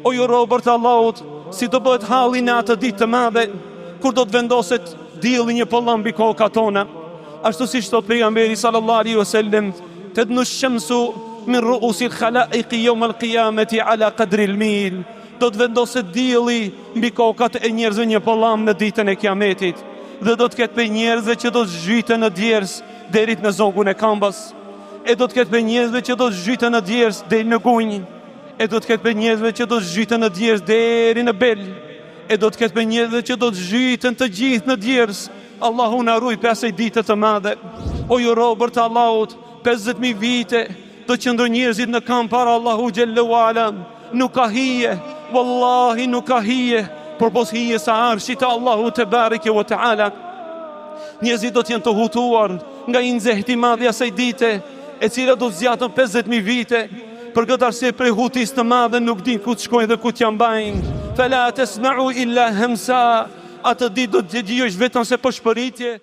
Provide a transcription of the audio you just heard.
O ju robër të Allahut, si do bëhet halli në atë ditë të madhe, kur do të vendoset dielli një pollam mbi kokat tona. Ashtu siç thot pejgamberi sallallahu alaihi wasallam, tadnu ash-shamsu min ru'usil khalaiqi yawm al-qiyamati ala qadri al-mil. Do të vendoset dielli mbi kokat e njerëzve një pollam në ditën e Kiametit. Dhe do të ketë për njerëzve që do të zhyten në djers deri në zogun e këmbës. E do të ketë për njerëzve që do të zhyten në djers deri në gunj. E do të ketë për njerëzve që do të zhyten në djers deri në bel. E do të ketë për njerëzve që do të zhyten të gjithë në djers. Allahu na ruaj për asaj dite të madhe. O ju robër të Allahut, 50.000 vite do qëndrojnë njerëzit në kamp para Allahu xhallahu ala. Nuk ka hije, wallahi nuk ka hije. Por pos hije sa arshit Allahu te bareke wa taala. Njerëzit do të jenë të hutuar nga i nxehti madhi asaj dite, e cila do zgjatën 50.000 vite. Për këtë arsye prej hutis të madhe nuk din ku të shkojnë dhe ku t'ja mbajnë. Fala tasma'u illa hamsa. Atë ditë do të dëgjosh vetëm se po shpëritje.